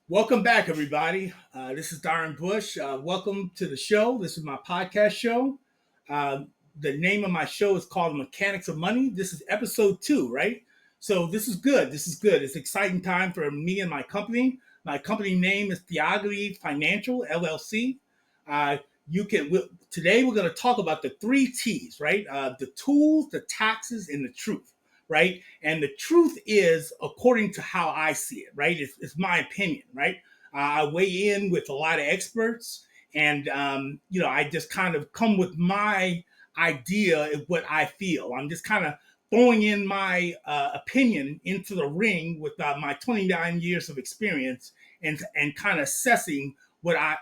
Welcome back, everybody. This is Dyron Bush. Welcome to the show. This is my podcast show. Uh, the name of my show is called The Mechanics of Money. This is episode 2, right? So this is good. This is good. It's an exciting time for me and my company. My company name is Theogony Financial LLC. Uh, Today we're going to talk about the 3 T's, right? The tools, the taxes, and the truth, right? And the truth is, according to how I see it, right? It's my opinion, right? I weigh in with a lot of experts, and I just kind of come with my idea of what I feel. I'm just kind of throwing in my opinion into the ring with my 29 years of experience, and kind of assessing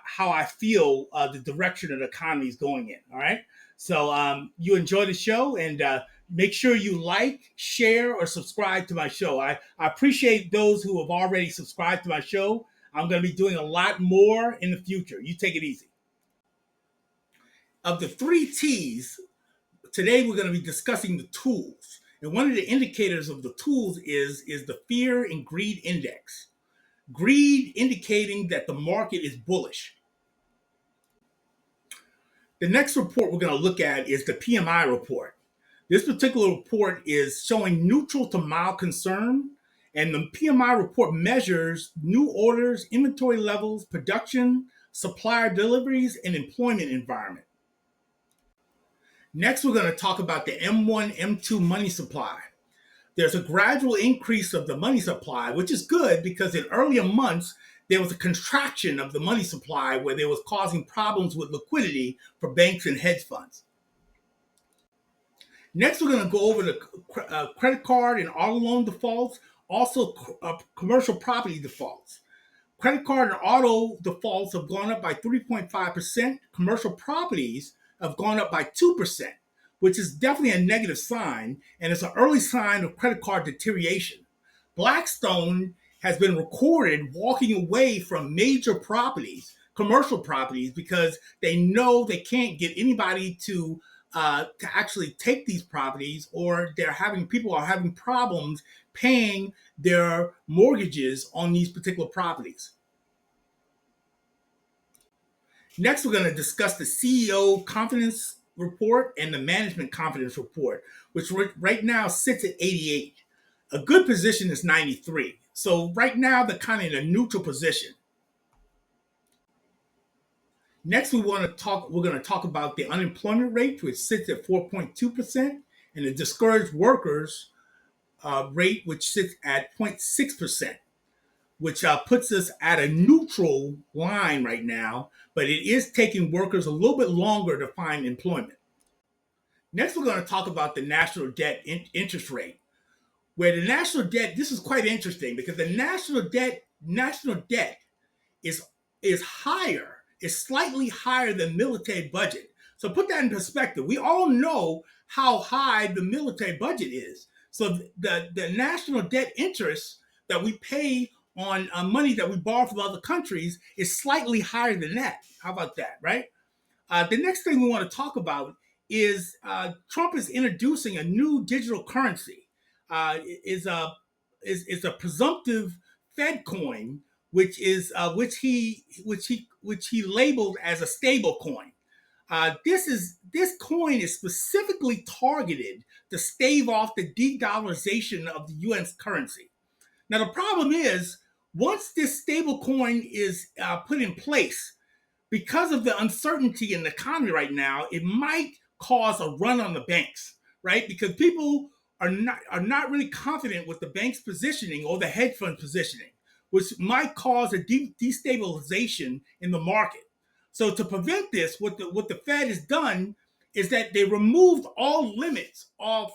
how I feel the direction of the economy is going in. All right. So you enjoy the show, and make sure you like, share, or subscribe to my show. I appreciate those who have already subscribed to my show. I'm going to be doing a lot more in the future. You take it easy. Of the 3 T's, today we're going to be discussing the tools. And one of the indicators of the tools is the fear and greed index. Greed indicating that the market is bullish. The next report we're going to look at is the PMI report. This particular report is showing neutral to mild concern, and the PMI report measures new orders, inventory levels, production, supplier deliveries, and employment environment. Next, we're going to talk about the M1, M2 money supply. There's a gradual increase of the money supply, which is good because in earlier months, there was a contraction of the money supply where they was causing problems with liquidity for banks and hedge funds. Next, we're going to go over the credit card and auto loan defaults, also commercial property defaults. Credit card and auto defaults have gone up by 3.5%. Commercial properties have gone up by 2%, which is definitely a negative sign, and it's an early sign of credit card deterioration. Blackstone has been recorded walking away from major properties, commercial properties, because they know they can't get anybody to actually take these properties, or people are having problems paying their mortgages on these particular properties. Next, we're going to discuss the CEO confidence report and the management confidence report, which right now sits at 88. A good position is 93. So right now, they're kind of in a neutral position. Next, we're going to talk about the unemployment rate, which sits at 4.2%, and the discouraged workers rate, which sits at 0.6%, which puts us at a neutral line right now, but it is taking workers a little bit longer to find employment. Next, we're going to talk about the national debt interest rate, where the national debt, this is quite interesting because the national debt is higher, is slightly higher than military budget. So put that in perspective. We all know how high the military budget is. So the national debt interest that we pay on money that we borrow from other countries is slightly higher than that. How about that, right? The next thing we want to talk about is Trump is introducing a new digital currency. Is a presumptive Fed coin, which he labeled as a stable coin. This coin is specifically targeted to stave off the de-dollarization of the U.S. currency. Now the problem is, once this stable coin is put in place, because of the uncertainty in the economy right now, it might cause a run on the banks, right? Because people are not really confident with the bank's positioning or the hedge fund positioning, which might cause a destabilization in the market. So to prevent this, what the Fed has done is that they removed all limits of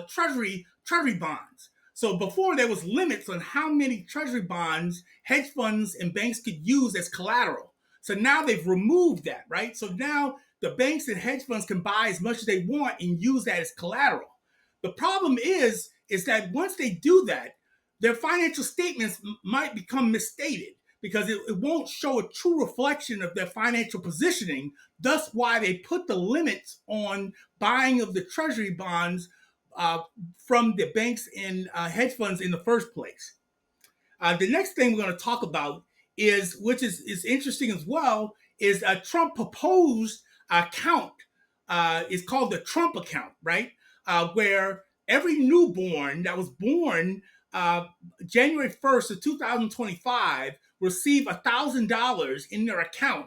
treasury bonds. So before, there was limits on how many treasury bonds hedge funds and banks could use as collateral. So now they've removed that, right? So now the banks and hedge funds can buy as much as they want and use that as collateral. The problem is that once they do that, their financial statements might become misstated because it won't show a true reflection of their financial positioning. Thus, why they put the limits on buying of the treasury bonds from the banks and hedge funds in the first place. The next thing we're going to talk about is interesting as well, is a Trump proposed account. It's called the Trump account, right? Where every newborn that was born uh, January 1st of 2025 receive $1,000 in their account,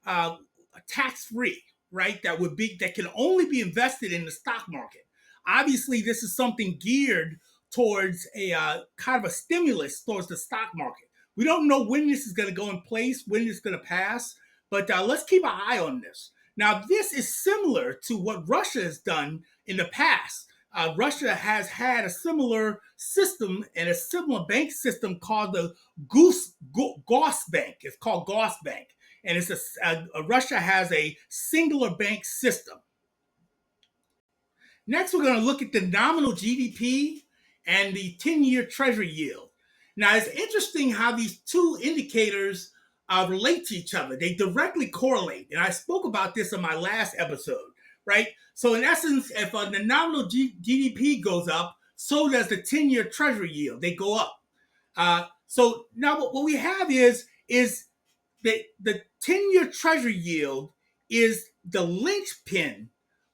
uh, tax free, right? That can only be invested in the stock market. Obviously, this is something geared towards a kind of a stimulus towards the stock market. We don't know when this is going to go in place, when it's going to pass, but let's keep an eye on this. Now, this is similar to what Russia has done in the past. Russia has had a similar system and a similar bank system called the Gauss Bank. It's called Gauss Bank, and Russia has a singular bank system. Next, we're going to look at the nominal GDP and the 10-year Treasury yield. Now, it's interesting how these two indicators relate to each other. They directly correlate. And I spoke about this in my last episode, right? So, in essence, if the nominal GDP goes up, so does the 10-year Treasury yield. They go up. So now what we have is the 10-year Treasury yield is the linchpin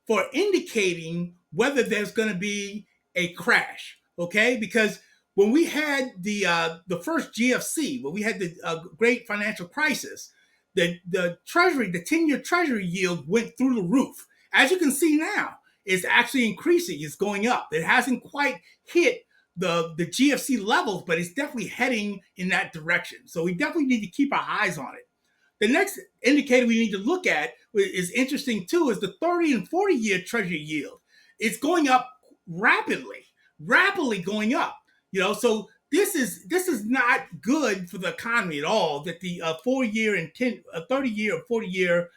for indicating whether there's going to be a crash. Okay, because when we had the first GFC, when we had the great financial crisis, the 10-year Treasury yield went through the roof. As you can see now, it's actually increasing. It's going up. It hasn't quite hit the GFC levels, but it's definitely heading in that direction. So we definitely need to keep our eyes on it. The next indicator we need to look at is interesting too, is the 30 and 40-year Treasury yield. It's going up rapidly going up. So this is not good for the economy at all. That the 4-year and 30-year and 40-year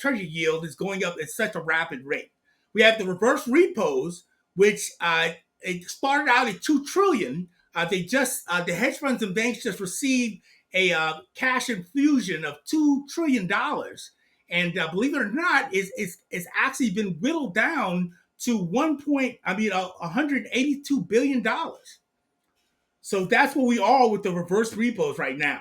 Treasury yield is going up at such a rapid rate. We have the reverse repos, which it started out at $2 trillion. The hedge funds and banks just received a cash infusion of $2 trillion. And believe it or not, it's actually been whittled down to $182 billion. So that's where we are with the reverse repos right now.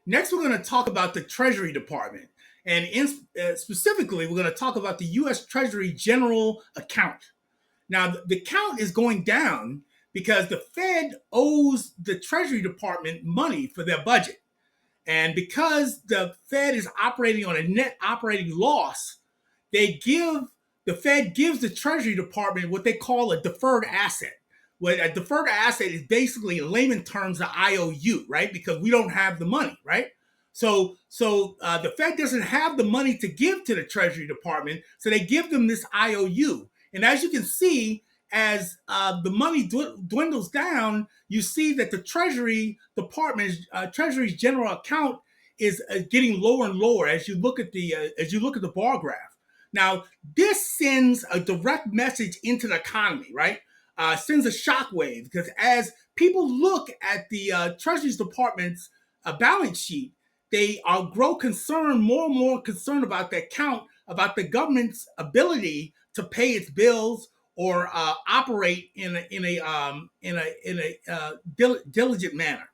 Next, we're going to talk about the Treasury Department. And specifically, we're going to talk about the U.S. Treasury General Account. Now, the account is going down because the Fed owes the Treasury Department money for their budget. And because the Fed is operating on a net operating loss, the Fed gives the Treasury Department what they call a deferred asset. What a deferred asset is basically, in layman terms, the IOU, right? Because we don't have the money, right? So the Fed doesn't have the money to give to the Treasury Department, so they give them this IOU. And as you can see, as the money dwindles down, you see that the Treasury Department's Treasury's general account is getting lower and lower as you look at the bar graph. Now, this sends a direct message into the economy, right? Sends a shockwave, because as people look at the Treasury Department's balance sheet, they grow concerned, more and more concerned about the account, about the government's ability to pay its bills or operate in a diligent manner.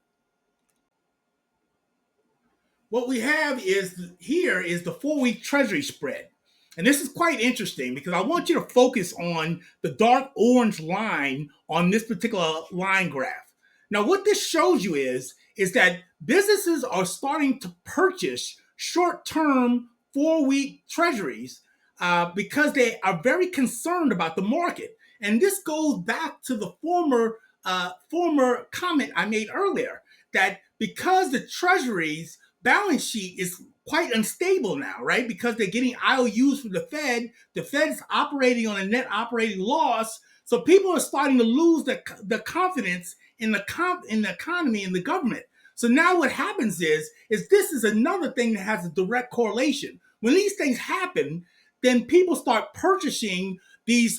What we have is the 4-week Treasury spread. And this is quite interesting because I want you to focus on the dark orange line on this particular line graph. Now, what this shows you is that businesses are starting to purchase short-term 4-week treasuries because they are very concerned about the market. And this goes back to the former comment I made earlier, that because the Treasury's balance sheet is quite unstable now, right? Because they're getting IOUs from the Fed. The Fed is operating on a net operating loss. So people are starting to lose the confidence in the economy and the government. So now what happens is this is another thing that has a direct correlation. When these things happen, then people start purchasing these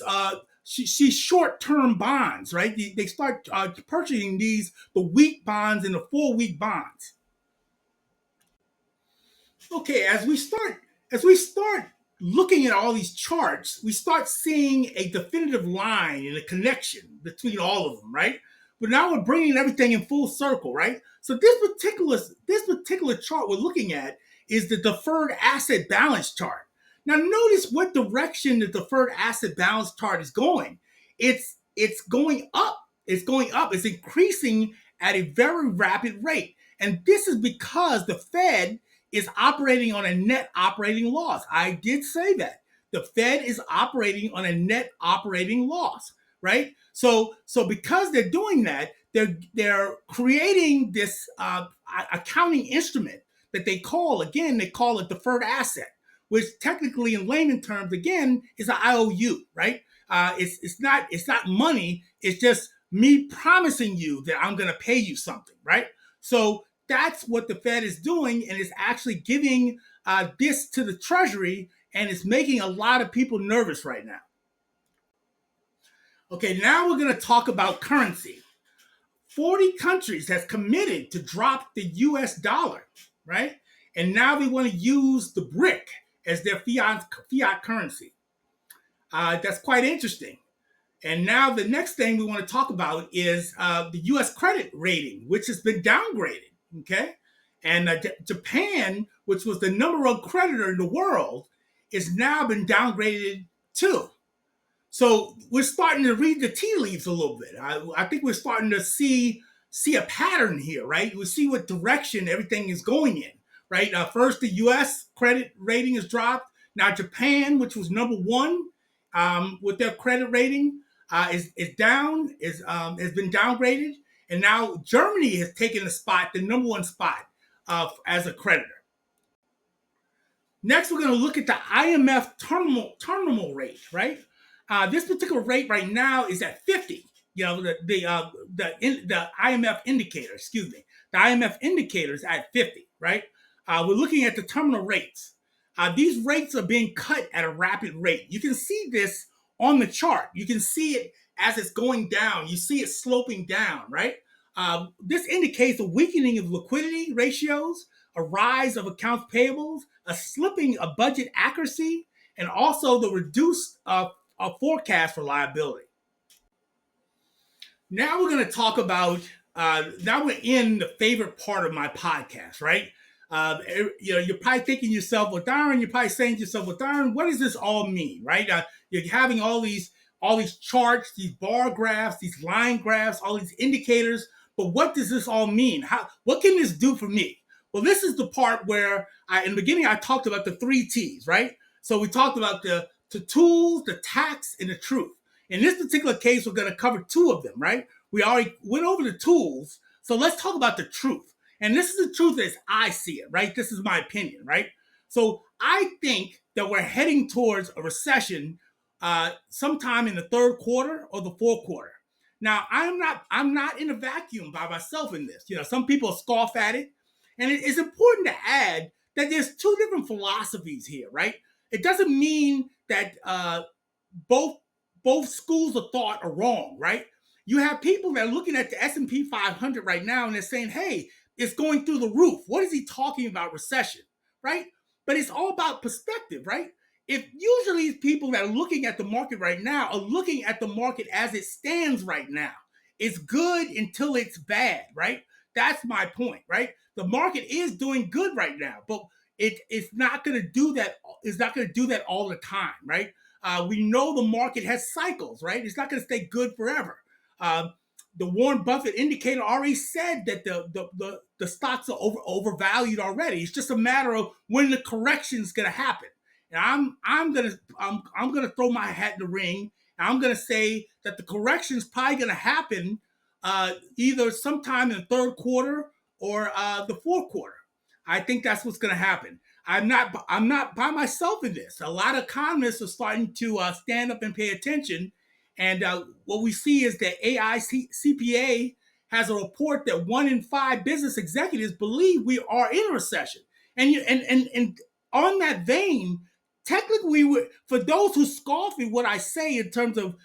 short-term bonds, right? They start purchasing the week bonds and the 4-week bonds. Okay, as we start looking at all these charts, we start seeing a definitive line and a connection between all of them, right? But now we're bringing everything in full circle, right? So this particular chart we're looking at is the deferred asset balance chart. Now notice what direction the deferred asset balance chart is going. It's going up. It's going up. It's increasing at a very rapid rate. And this is because the Fed is operating on a net operating loss. I did say that. The Fed is operating on a net operating loss, right? So because they're doing that, they're creating this accounting instrument that they call it deferred asset, which technically in layman terms again is an IOU, right? It's not money. It's just me promising you that I'm going to pay you something, right? So that's what the Fed is doing, and it's actually giving this to the Treasury, and it's making a lot of people nervous right now. Okay, now we're going to talk about currency. 40 countries has committed to drop the US dollar, right? And now they want to use the brick as their fiat currency. That's quite interesting. And now the next thing we want to talk about is the U.S. credit rating, which has been downgraded. Okay, and Japan, which was the number one creditor in the world, is now been downgraded too. So we're starting to read the tea leaves a little bit. I think we're starting to see a pattern here, right? We see what direction everything is going in, right? First, the U.S. credit rating is dropped. Now Japan, which was number one with their credit rating, is down, has been downgraded, and now Germany has taken the number one spot as a creditor. Next, we're going to look at the IMF terminal rate, right? This particular rate right now is at 50. You know, the IMF indicator, excuse me, the IMF indicator is at 50, right? We're looking at the terminal rates. These rates are being cut at a rapid rate. You can see this on the chart. You can see it as it's going down. You see it sloping down, right? This indicates a weakening of liquidity ratios, a rise of accounts payables, a slipping of budget accuracy, and also the reduced forecast for liability. Now we're going to talk about, now we're in the favorite part of my podcast, right? You're probably thinking to yourself, well, Dyron, you're probably saying to yourself, well, Dyron, what does this all mean, right? You're having all these charts, these bar graphs, these line graphs, all these indicators, but what does this all mean? What can this do for me? Well, this is the part where in the beginning I talked about the 3 T's, right? So we talked about the tools, the tax, and the truth. In this particular case, we're going to cover 2 of them, right? We already went over the tools, so let's talk about the truth. And this is the truth as I see it, right? This is my opinion, right? So I think that we're heading towards a recession sometime in the 3rd quarter or the 4th quarter. Now, I'm not in a vacuum by myself in this. You know, some people scoff at it. And it is important to add that there's 2 different philosophies here, right? It doesn't mean that both schools of thought are wrong, right? You have people that are looking at the S&P 500 right now and they're saying, hey, it's going through the roof. What is he talking about, recession, right? But it's all about perspective, right? If usually people that are looking at the market right now are looking at the market as it stands right now. It's good until it's bad, right? That's my point, right? The market is doing good right now, but it's not going to do that. It's not going to do that all the time, right? We know the market has cycles, right? It's not going to stay good forever. The Warren Buffett indicator already said that the stocks are overvalued already. It's just a matter of when the correction is going to happen. And I'm gonna throw my hat in the ring. And I'm gonna say that the correction is probably going to happen either sometime in the 3rd quarter or the 4th quarter. I think that's what's going to happen. I'm not by myself in this. A lot of economists are starting to stand up and pay attention. And what we see is that AICPA has a report that 1 in 5 business executives believe we are in a recession. And on that vein, technically, for those who scoff at what I say in terms of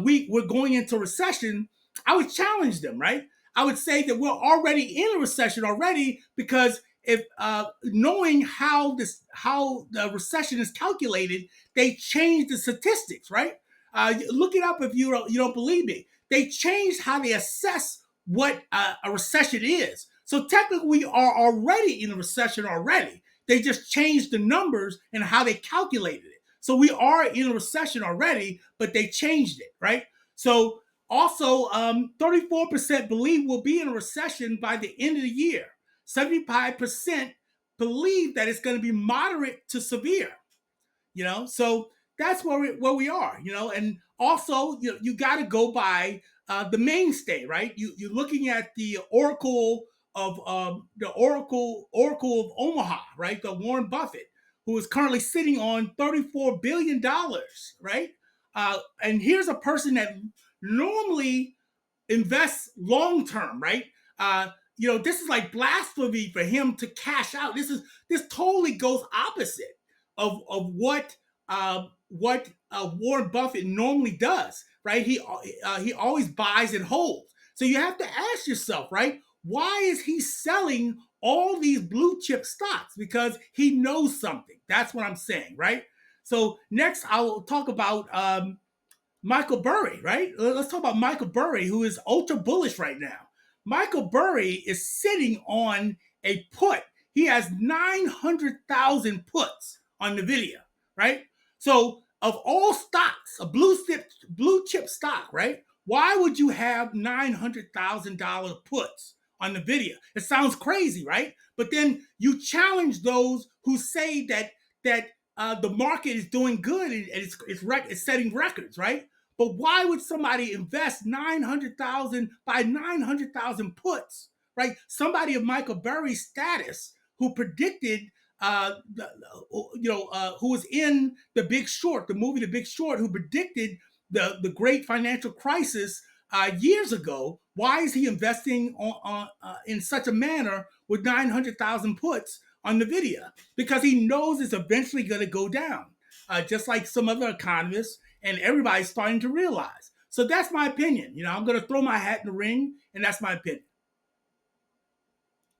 we're going into recession, I would challenge them, right? I would say that we're already in a recession already, because if knowing how the recession is calculated, they changed the statistics, right? Look it up if you don't believe me. they changed how they assess what a recession is. So technically, we are already in a recession already. They just changed the numbers and how they calculated it. So we are in a recession already, but they changed it, right? So also, 34% believe we'll be in a recession by the end of the year. 75% believe that it's going to be moderate to severe. So that's where we are. And also you got to go by the mainstay, right? You're looking at the Oracle of Omaha, right? The Warren Buffett, who is currently sitting on $34 billion, right? And here's a person that normally invests long term, right? This is like blasphemy for him to cash out. This totally goes opposite of what Warren Buffett normally does, right? He always buys and holds. So you have to ask yourself, right? Why is he selling all these blue chip stocks? Because he knows something. That's what I'm saying, right? So next, I will talk about Michael Burry, right? Let's talk about Michael Burry, who is ultra bullish right now. Michael Burry is sitting on a put. He has 900,000 puts on NVIDIA, right? So of all stocks, a blue chip stock, right? Why would you have $900,000 puts on NVIDIA? It sounds crazy, right? But then you challenge those who say that the market is doing good and it's setting records, right? But why would somebody invest 900,000 puts, right? Somebody of Michael Burry's status who predicted, who was in The Big Short, the movie The Big Short, who predicted the great financial crisis years ago. Why is he investing in such a manner with 900,000 puts on NVIDIA? Because he knows it's eventually going to go down, just like some other economists, and everybody's starting to realize. So that's my opinion. I'm going to throw my hat in the ring, and that's my opinion.